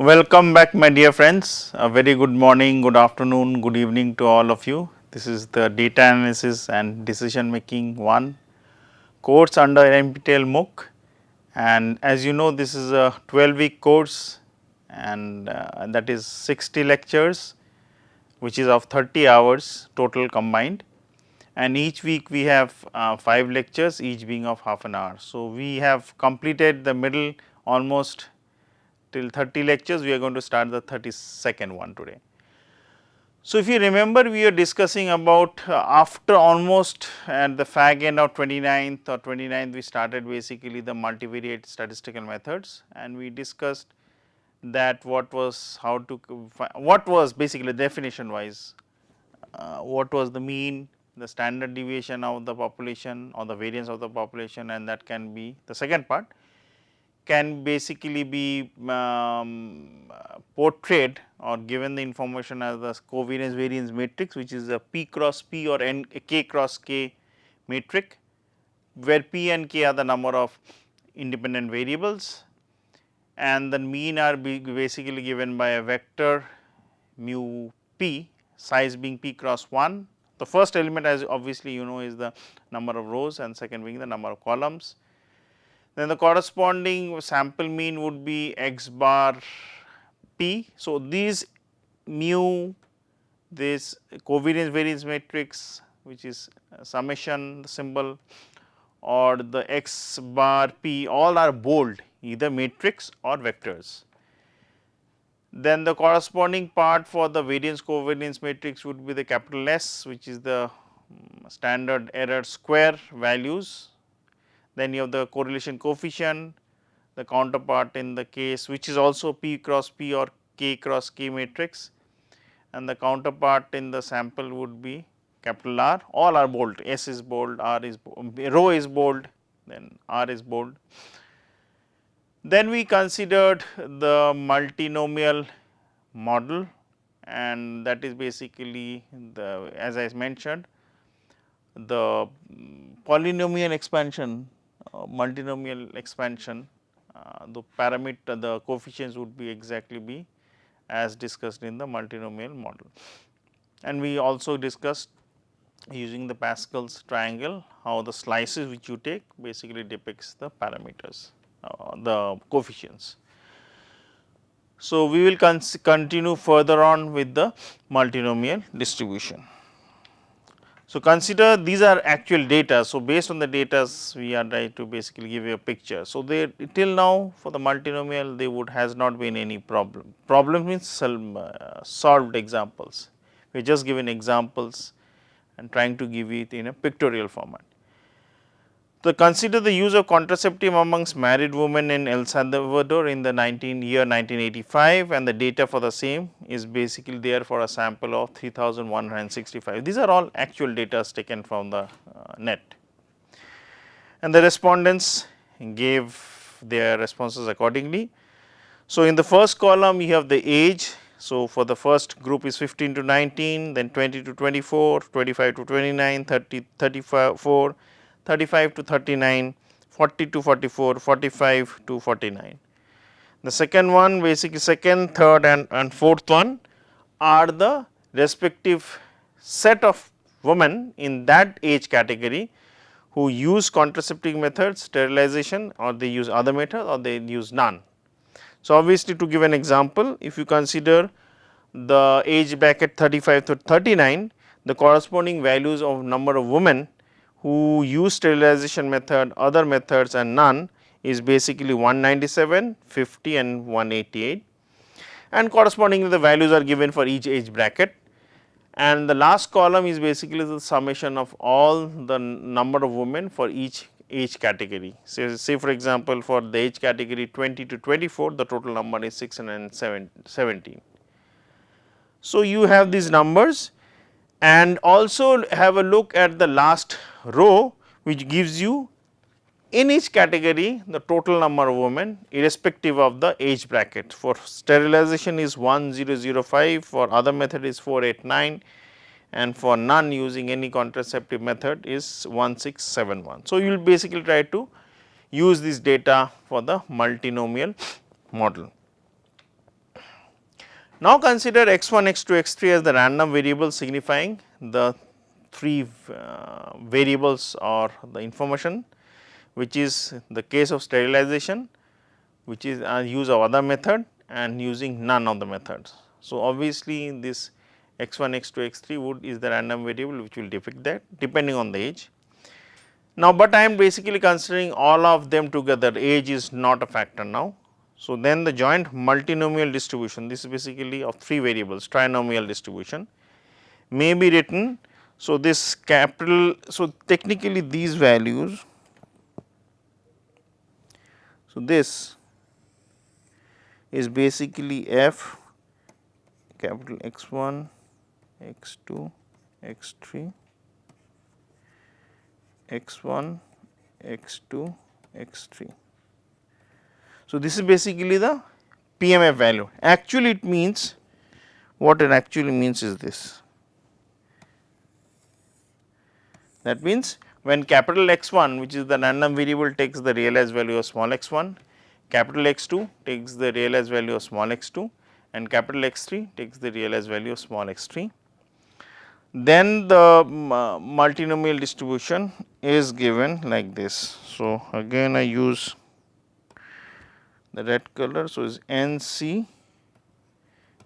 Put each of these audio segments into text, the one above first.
Welcome back, my dear friends. A very good morning, good afternoon, good evening to all of you. This is the data analysis and decision making 1 course under NPTEL MOOC, and as you know, this is a 12-week course, and that is 60 lectures, which is of 30 hours total combined, and each week we have 5 lectures, each being of half an hour. So, we have completed the middle almost till 30 lectures. We are going to start the 32nd one today. So, if you remember, we are discussing about after almost at the fag end of 29th, we started basically the multivariate statistical methods, and we discussed that what was basically definition wise, what was the mean, the standard deviation of the population or the variance of the population, and that can be the second part, can basically be portrayed or given the information as the covariance variance matrix, which is a P cross P or K cross K matrix, where P and K are the number of independent variables, and the mean are basically given by a vector mu P, size being P cross 1. The first element, as obviously you know, is the number of rows, and second being the number of columns. Then the corresponding sample mean would be x bar P. So, these mu, this covariance variance matrix, which is summation symbol, or the x bar P, all are bold, either matrix or vectors. Then the corresponding part for the variance covariance matrix would be the capital S, which is the standard error square values. Then you have the correlation coefficient, the counterpart in the case which is also P cross P or K cross K matrix, and the counterpart in the sample would be capital R. All are bold, S is bold, R is bold, rho is bold, then R is bold. Then we considered the multinomial model, and that is basically the, as I mentioned, the polynomial expansion, multinomial expansion, the parameter, the coefficients would be exactly be as discussed in the multinomial model. And we also discussed using the Pascal's triangle how the slices which you take basically depicts the parameters, the coefficients. So, we will continue further on with the multinomial distribution. So, consider these are actual data. So, based on the data we are trying to basically give you a picture. So, they till now for the multinomial there would has not been any problem. Problem means solved examples. We are just given examples and trying to give it in a pictorial format. So, consider the use of contraceptive amongst married women in El Salvador in the year 1985, and the data for the same is basically there for a sample of 3165. These are all actual data taken from the net, and the respondents gave their responses accordingly. So, in the first column you have the age. So, for the first group is 15 to 19, then 20 to 24, 25 to 29, 30 34, 35 to 39, 40 to 44, 45 to 49. The second one, basically second, third and fourth one are the respective set of women in that age category who use contraceptive methods, sterilization, or they use other method, or they use none. So, obviously to give an example, if you consider the age bracket 35 to 39, the corresponding values of number of women who use sterilization method, other methods and none is basically 197, 50 and 188, and correspondingly the values are given for each age bracket, and the last column is basically the summation of all the number of women for each age category. So, say for example, for the age category 20 to 24, the total number is 617. So, you have these numbers, and also have a look at the last row, which gives you in each category the total number of women irrespective of the age bracket. For sterilization is 1005, for other method is 489, and for none using any contraceptive method is 1671. So, you will basically try to use this data for the multinomial model. Now consider x1, x2, x3 as the random variables signifying the 3 variables or the information, which is the case of sterilization, which is use of other method and using none of the methods. So, obviously, this x1, x2, x3 would is the random variable which will depict that depending on the age. Now, but I am basically considering all of them together, age is not a factor now. So, then the joint multinomial distribution, this is basically of 3 variables trinomial distribution may be written. So, this capital, so technically these values, so this is basically f capital X1, X2, X3, X1, X2, X3. So, this is basically the PMF value. Actually, it means what it actually means is this. That means, when capital X1, which is the random variable, takes the realized value of small x1, capital X2 takes the realized value of small x2, and capital X3 takes the realized value of small x3. Then the multinomial distribution is given like this. So, again I use the red color. So, is NC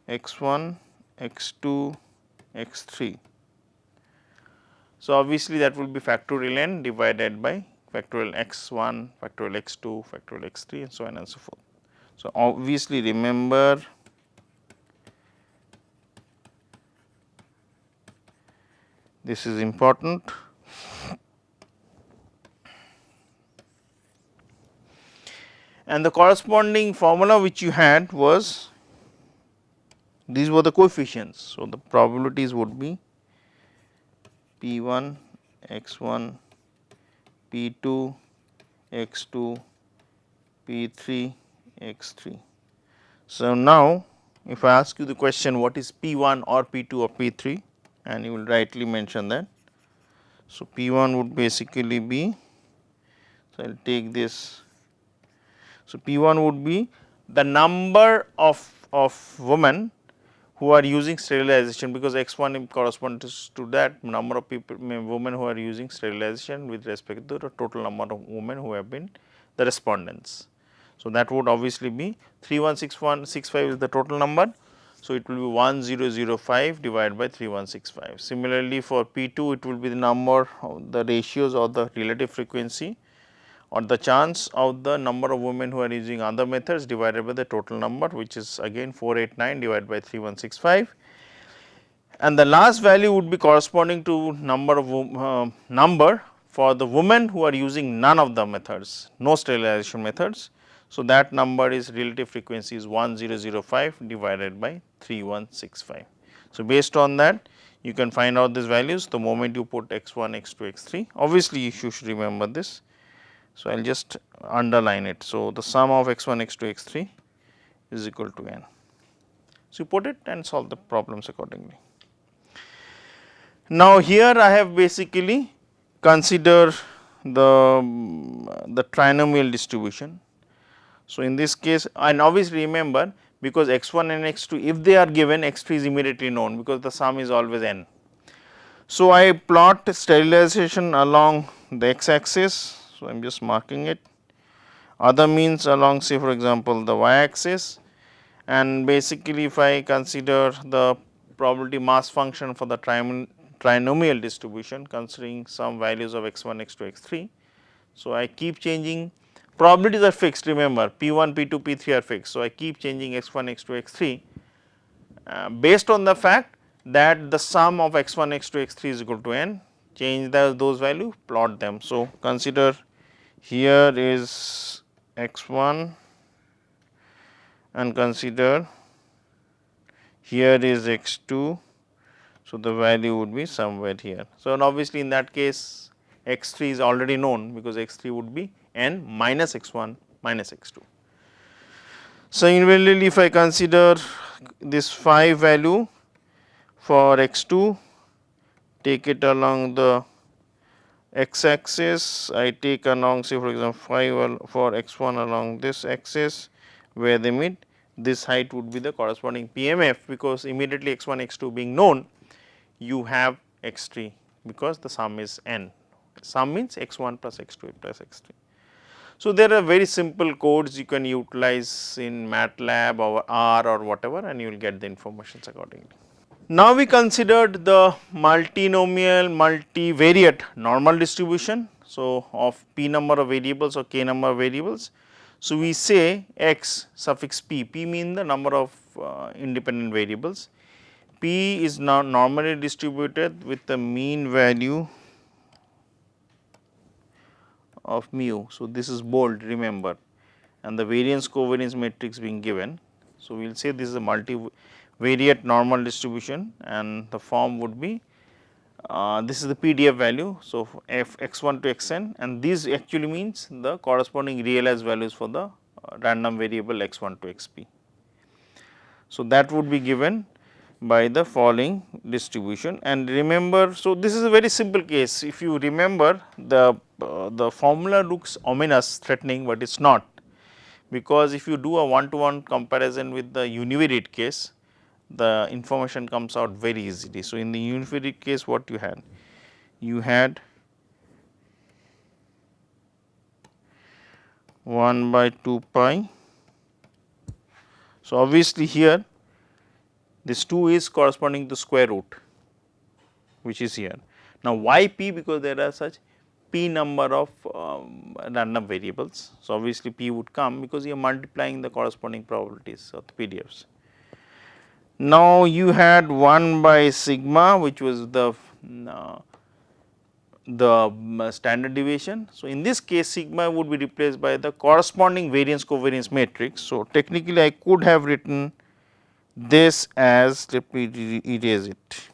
x1, x2, x3. So, obviously, that will be factorial n divided by factorial x1, factorial x2, factorial x3 and so on and so forth. So, obviously, remember this is important. And the corresponding formula which you had was, these were the coefficients. So, the probabilities would be P1, x1, P2, x2, P3, x3. So, now if I ask you the question what is P1 or P2 or P3, and you will rightly mention that. So, P1 would basically be, so I will take this. So, P1 would be the number of women who are using sterilization, because x1 corresponds to that number of people, women who are using sterilization with respect to the total number of women who have been the respondents. So, that would obviously be 316,165 is the total number. So, it will be 1005 divided by 3165. Similarly, for P2 it will be the number of the ratios or the relative frequency or the chance of the number of women who are using other methods divided by the total number, which is again 489 divided by 3165. And the last value would be corresponding to number of number for the women who are using none of the methods, no sterilization methods. So, that number is relative frequency is 1005 divided by 3165. So, based on that you can find out these values the moment you put x1, x2, x3. Obviously, you should remember this. So, I will just underline it. So, the sum of x1, x2, x3 is equal to n. So, you put it and solve the problems accordingly. Now, here I have basically consider the trinomial distribution. So, in this case, and obviously remember, because x1 and x2 if they are given, x3 is immediately known because the sum is always n. So, I plot sterilization along the x axis. So, I am just marking it, other means along, say for example, the y axis, and basically if I consider the probability mass function for the trinomial distribution considering some values of x1, x2, x3. So, I keep changing, probabilities are fixed, remember P1, P2, P3 are fixed. So, I keep changing x1, x2, x3 based on the fact that the sum of x1, x2, x3 is equal to n, change those values, plot them. So, consider here is x1 and consider here is x2. So, the value would be somewhere here. So, and obviously, in that case x3 is already known because x3 would be n minus x1 minus x2. So, similarly, if I consider this phi value for x2, take it along the x axis, I take along say for example phi for x1 along this axis where they meet, this height would be the corresponding PMF, because immediately x1 x2 being known, you have x3 because the sum is n. Sum means x1 plus x2 plus x3. So, there are very simple codes you can utilize in MATLAB or R or whatever, and you will get the informations accordingly. Now, we considered the multinomial multivariate normal distribution. So, of p number of variables or k number of variables. So, we say x suffix p, p mean the number of independent variables. P is now normally distributed with the mean value of mu. So, this is bold, remember, and the variance covariance matrix being given. So, we will say this is a multivariate normal distribution, and the form would be this is the PDF value. So, f x1 to xn, and this actually means the corresponding realized values for the random variable x1 to xp. So, that would be given by the following distribution, and remember, so this is a very simple case. If you remember, the formula looks ominous, threatening, but it is not, because if you do a one-to-one comparison with the univariate case, the information comes out very easily. So, in the univariate case, what you had? You had 1 by 2 pi. So, obviously, here this 2 is corresponding to square root, which is here. Now, why p? Because there are such p number of random variables. So, obviously, p would come because you are multiplying the corresponding probabilities of the PDFs. Now, you had 1 by sigma, which was the standard deviation. So, in this case, sigma would be replaced by the corresponding variance covariance matrix. So, technically I could have written this as, let me erase it.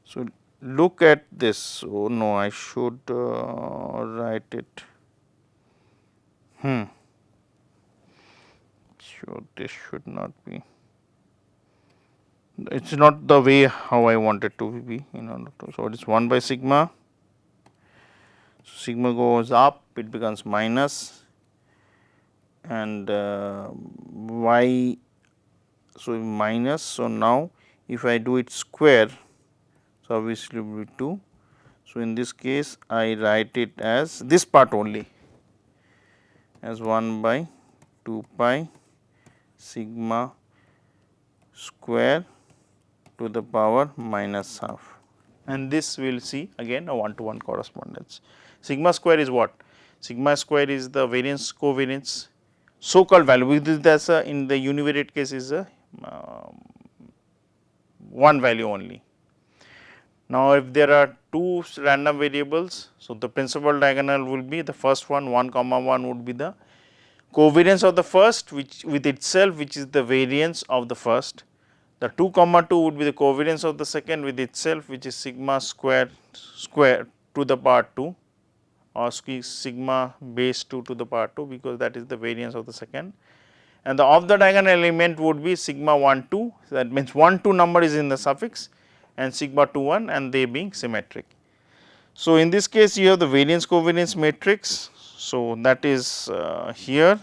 So, look at this. Oh no, I should write it. Sure, this should not be. It is not the way how I want it to be. So, it is 1 by sigma. So, sigma goes up, it becomes minus, and y, so minus. So, now if I do it square, so obviously it will be 2. So, in this case I write it as this part only as 1 by 2 pi sigma square to the power minus half, and this we will see again a one-to-one correspondence. Sigma square is what? Sigma square is the variance covariance so called value, because that is in the univariate case is a one value only. Now, if there are two random variables, so the principal diagonal will be the first one, 1 comma 1 would be the covariance of the first, which with itself, which is the variance of the first. The 2 comma 2 would be the covariance of the second with itself, which is sigma square to the power 2, or sigma base 2 to the power 2, because that is the variance of the second. And the off the diagonal element would be sigma 1 2, that means 1 2 number is in the suffix, and sigma 2 1, and they being symmetric. So, in this case you have the variance covariance matrix. So, that is here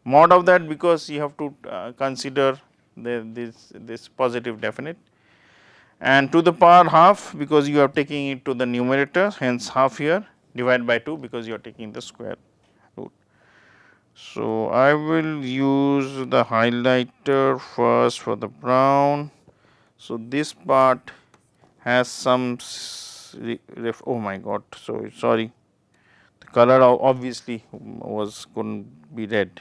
mod of that, because you have to consider this positive definite, and to the power half, because you are taking it to the numerator, hence half here, divided by 2, because you are taking the square root. So, I will use the highlighter first for the brown. So, this part has some oh my god, so sorry, the color obviously was couldn't be red.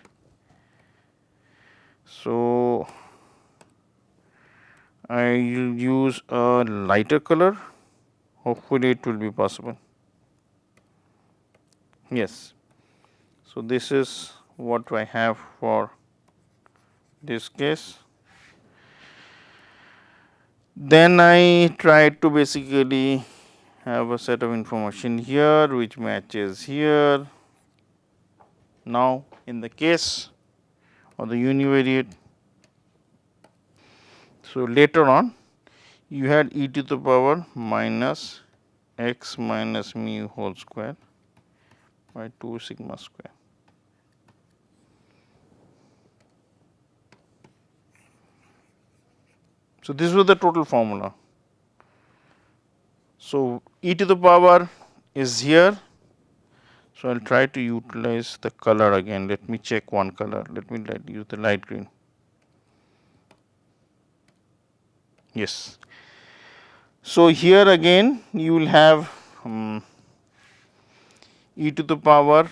So, I will use a lighter color, hopefully it will be possible. Yes. So, this is what I have for this case. Then I try to basically have a set of information here which matches here. Now, in the case of the univariate, so later on you had e to the power minus x minus mu whole square by 2 sigma square. So, this was the total formula. So, e to the power is here. So, I will try to utilize the color again. Let me check one color. Let me use the light green. Yes. So, here again you will have e to the power.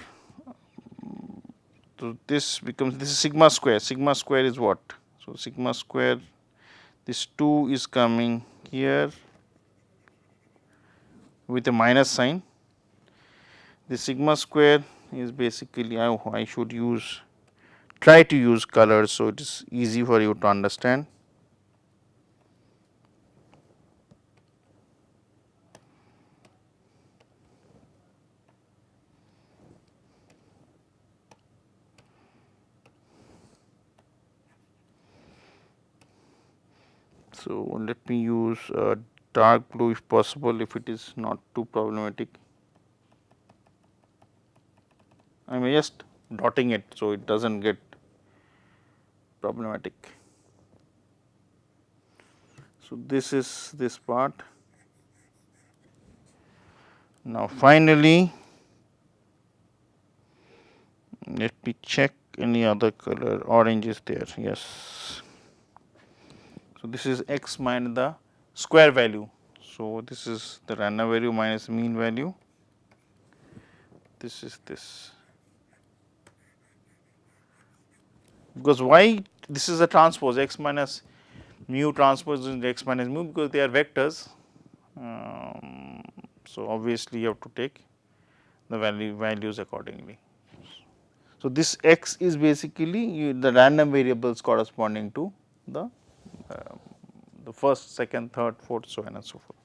So, this becomes, this is sigma square. Sigma square is what? So, sigma square, this 2 is coming here with a minus sign. The sigma square is basically, I should try to use colors, so it is easy for you to understand. So, let me use dark blue if possible, if it is not too problematic. I am just dotting it, so it does not get problematic. So, this is this part. Now, finally, let me check any other color. Orange is there, yes. So, this is x minus the square value. So, this is the random value minus mean value. This is this. Because why this is a transpose, x minus mu transpose is x minus mu, because they are vectors. So, obviously, you have to take the values accordingly. So, this x is basically the random variables corresponding to the first, second, third, fourth, so on and so forth.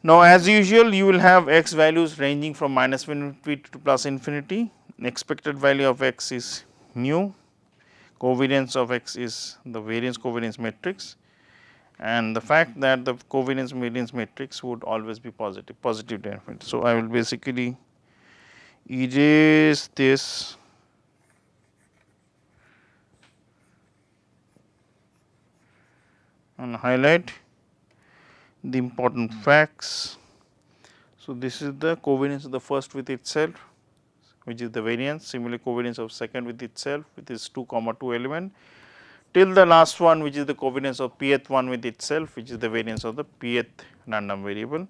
Now, as usual, you will have x values ranging from minus infinity to plus infinity. Expected value of x is mu, covariance of x is the variance covariance matrix, and the fact that the covariance variance matrix would always be positive to infinity. So, I will basically erase this and highlight the important facts. So, this is the covariance of the first with itself, which is the variance. Similarly, covariance of second with itself, with its 2 comma 2 element, till the last one, which is the covariance of pth one with itself, which is the variance of the pth random variable,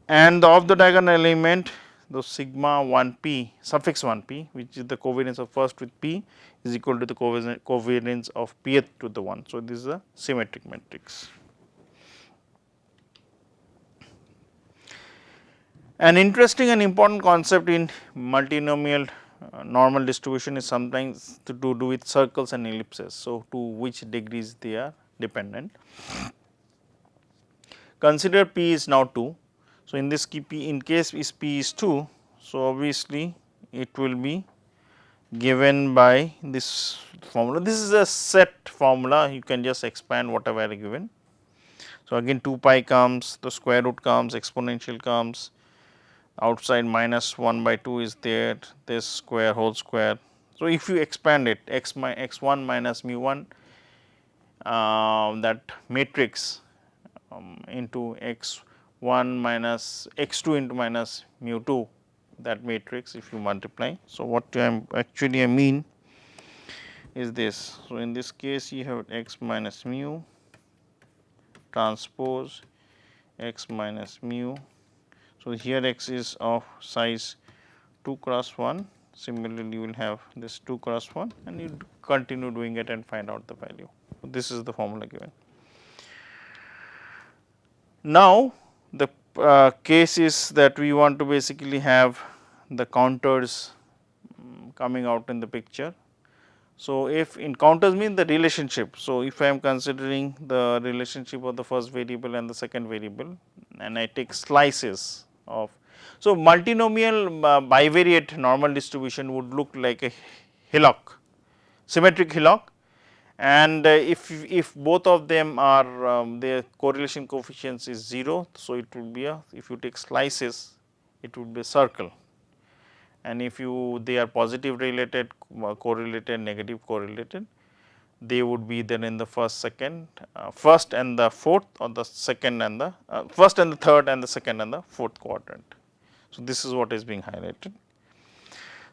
and of the diagonal element, the sigma 1 p suffix 1 p, which is the covariance of first with p, is equal to the covariance of pth to the 1. So, this is a symmetric matrix. An interesting and important concept in multinomial normal distribution is sometimes to do with circles and ellipses. So, to which degrees they are dependent. Consider p is now 2. So, in this in case is p is 2, so obviously it will be given by this formula. This is a set formula, you can just expand whatever are given. So, again 2 pi comes, the square root comes, exponential comes, outside minus 1 by 2 is there, this square whole square. So, if you expand it x1 minus mu 1, that matrix into x1 minus x2 into minus mu 2, that matrix if you multiply. So, what I am actually I mean is this. So, in this case you have x minus mu transpose x minus mu. So, here x is of size 2 cross 1, similarly you will have this 2 cross 1 and you continue doing it and find out the value. So, this is the formula given. Now, the case is that we want to basically have the counters coming out in the picture. So, if in counters mean the relationship. So, if I am considering the relationship of the first variable and the second variable and I take slices of. So, multinomial bivariate normal distribution would look like a hillock, symmetric hillock, and if both of them are their correlation coefficients is 0. So, it will be a, if you take slices, it would be a circle. and if they are positive related, correlated, negative correlated, they would be then in the first and the fourth, or the second and the first and the third and the second and the fourth quadrant. So, this is what is being highlighted.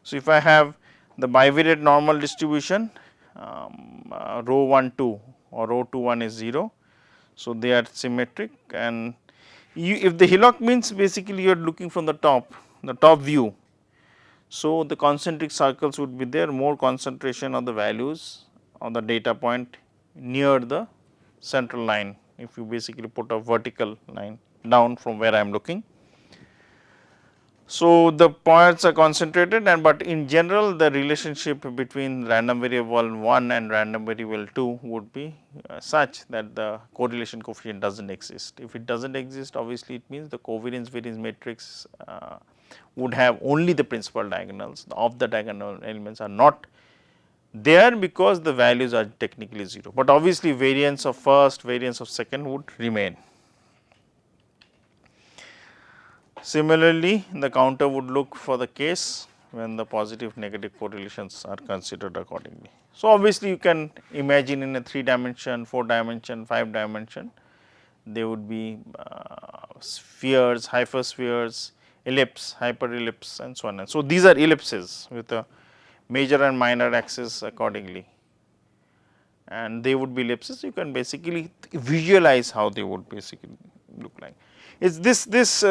So, if I have the bivariate normal distribution, rho 1 2 or rho 2 1 is 0. So, they are symmetric, and if the hillock means basically you are looking from the top view. So, the concentric circles would be there, more concentration of the values on the data point near the central line, if you basically put a vertical line down from where I am looking. So, the points are concentrated, and but in general the relationship between random variable 1 and random variable 2 would be such that the correlation coefficient does not exist. If it does not exist, obviously it means the covariance variance matrix would have only the principal diagonals. Of the diagonal elements are not there because the values are technically 0, but obviously variance of first, variance of second would remain. Similarly, the counter would look for the case when the positive negative correlations are considered accordingly. So, obviously you can imagine in a 3 dimension, 4 dimension, 5 dimension, they would be spheres, hyperspheres, ellipse, hyperellipse, and so on. And so, these are ellipses with a major and minor axis accordingly, and they would be ellipses. You can basically visualize how they would basically look like. Is this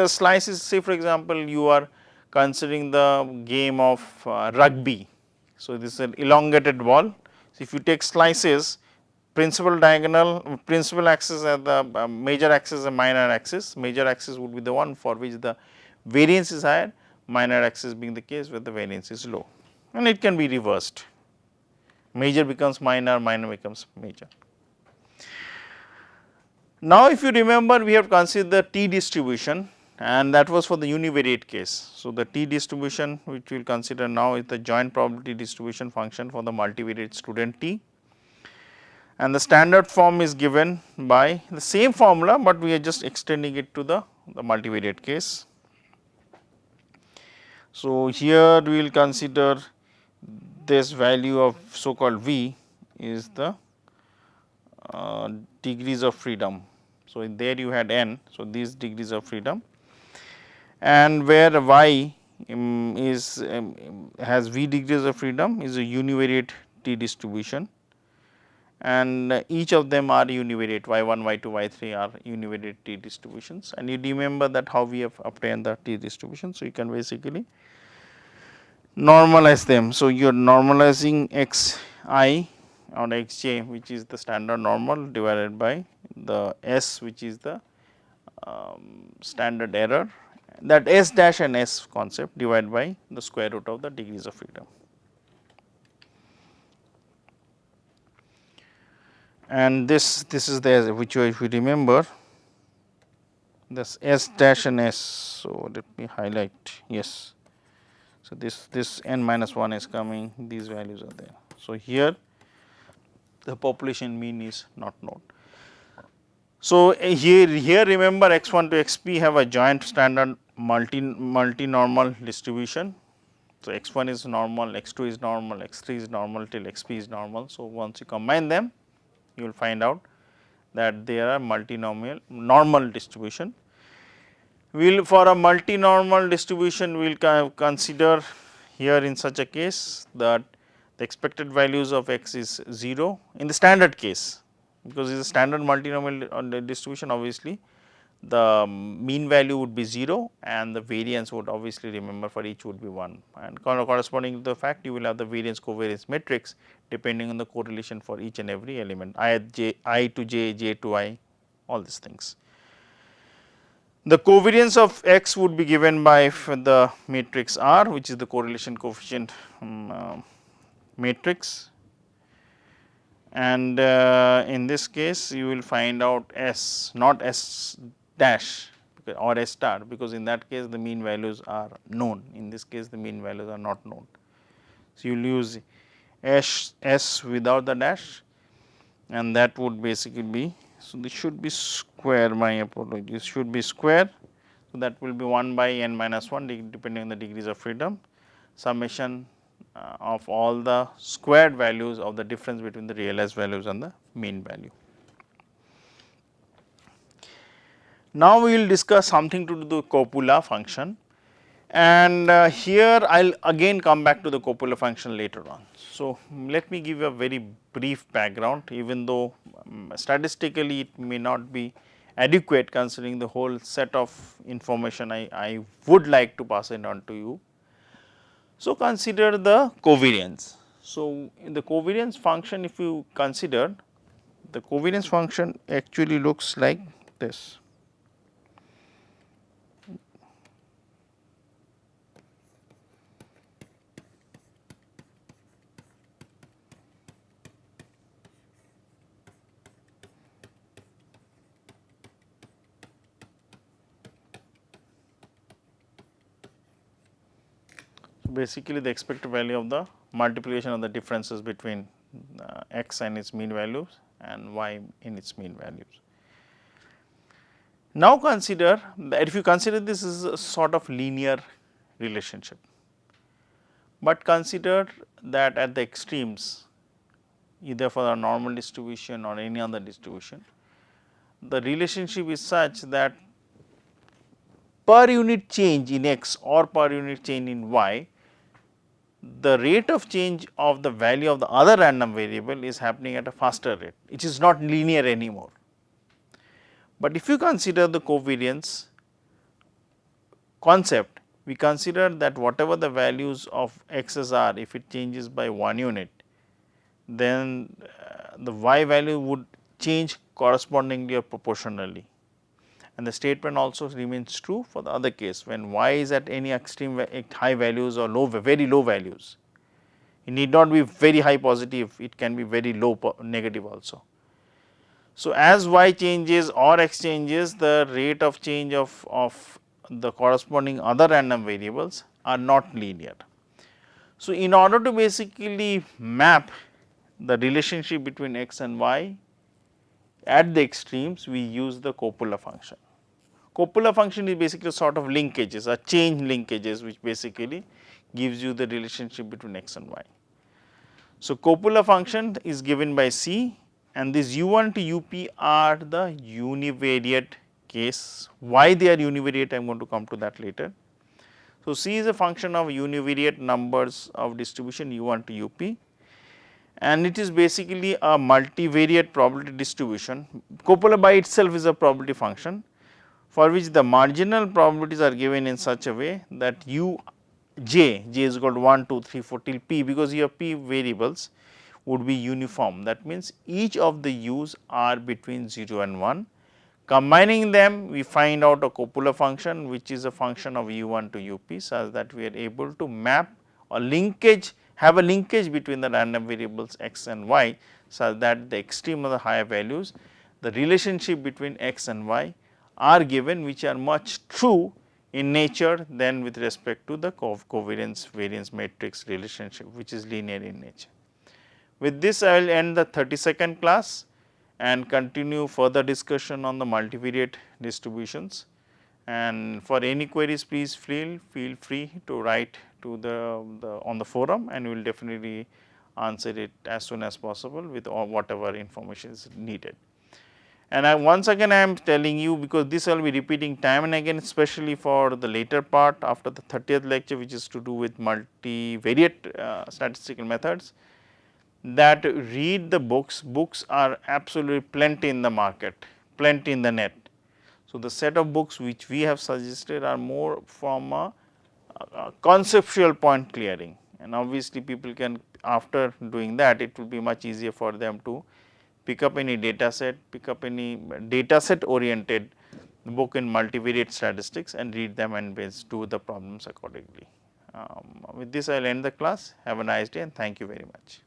slice is, say for example, you are considering the game of rugby. So, this is an elongated ball. So, if you take slices, principal diagonal, principal axis and the major axis and minor axis. Major axis would be the one for which the variance is higher, minor axis being the case where the variance is low, and it can be reversed. Major becomes minor, minor becomes major. Now, if you remember, we have considered the T distribution, and that was for the univariate case. So, the T distribution which we will consider now is the joint probability distribution function for the multivariate student T, and the standard form is given by the same formula, but we are just extending it to the multivariate case. So, here we will consider this value of so called V is the degrees of freedom. So, there you had n. So, these degrees of freedom, and where y has V degrees of freedom is a univariate T distribution, and each of them are univariate, y1, y2, y3 are univariate T distributions, and you remember that how we have obtained the T distribution. So, you can basically normalize them. So, you are normalizing xi or xj, which is the standard normal, divided by the s, which is the standard error, that s dash and s concept, divided by the square root of the degrees of freedom. And this is the, which if you remember, this s dash and s. So, let me highlight, yes. So, this n minus 1 is coming, these values are there. So, here the population mean is not known. So, here remember x1 to xp have a joint standard multi-normal distribution. So, x1 is normal, x2 is normal, x3 is normal till xp is normal. So, once you combine them, you will find out that they are multinomial normal distribution. We will, for a multinormal distribution, we will consider here in such a case that the expected values of x is 0 in the standard case, because it is a standard multinomial distribution. Obviously, the mean value would be 0 and the variance would obviously, remember, for each would be 1, and corresponding to the fact you will have the variance covariance matrix depending on the correlation for each and every element I to j, j to I, all these things. The covariance of x would be given by the matrix R, which is the correlation coefficient matrix, and in this case you will find out S, not S dash or S star, because in that case the mean values are known, in this case the mean values are not known. So, you will use S without the dash, and that would basically be, so this should be square, my apologies, should be square. So, that will be 1 by n minus 1 depending on the degrees of freedom. summation of all the squared values of the difference between the realized values and the mean value. Now, we will discuss something to do with the Copula function, and here I will again come back to the Copula function later on. So, let me give you a very brief background, even though statistically it may not be adequate considering the whole set of information I would like to pass it on to you. So, consider the covariance. So, in the covariance function, if you consider, the covariance function actually looks like this. Basically, the expected value of the multiplication of the differences between x and its mean values and y in its mean values. Now, consider that if you consider this is a sort of linear relationship, but consider that at the extremes, either for a normal distribution or any other distribution, the relationship is such that per unit change in x or per unit change in y, the rate of change of the value of the other random variable is happening at a faster rate, it is not linear anymore. But if you consider the covariance concept, we consider that whatever the values of x's are, if it changes by 1 unit, then the y value would change correspondingly or proportionally. And the statement also remains true for the other case, when y is at any extreme high values or very low values. It need not be very high positive, it can be very low negative also. So, as y changes or x changes, the rate of change of the corresponding other random variables are not linear. So, in order to basically map the relationship between x and y at the extremes, we use the Copula function. Copula function is basically a sort of linkages or chain linkages, which basically gives you the relationship between x and y. So, Copula function is given by C, and these u1 to up are the univariate case. Why they are univariate, I am going to come to that later. So, C is a function of univariate numbers of distribution u1 to up, and it is basically a multivariate probability distribution. Copula by itself is a probability function, for which the marginal probabilities are given in such a way that j is equal to 1, 2, 3, 4 till p, because your p variables would be uniform. That means, each of the u's are between 0 and 1. Combining them, we find out a Copula function, which is a function of u1 to up, such that we are able to map or have a linkage between the random variables x and y, such that the extreme of the higher values, the relationship between x and y are given, which are much true in nature than with respect to the covariance variance matrix relationship, which is linear in nature. With this, I will end the 32nd class and continue further discussion on the multivariate distributions. And for any queries, please feel free to write to on the forum, and we will definitely answer it as soon as possible with whatever information is needed. And once again I am telling you, because this I will be repeating time and again, especially for the later part after the 30th lecture, which is to do with multivariate statistical methods, that read the books. Books are absolutely plenty in the market, plenty in the net. So, the set of books which we have suggested are more from a conceptual point clearing, and obviously people can, after doing that, it will be much easier for them to pick up any data set, pick up any data set oriented book in multivariate statistics and read them and do the problems accordingly. With this I will end the class. Have a nice day and thank you very much.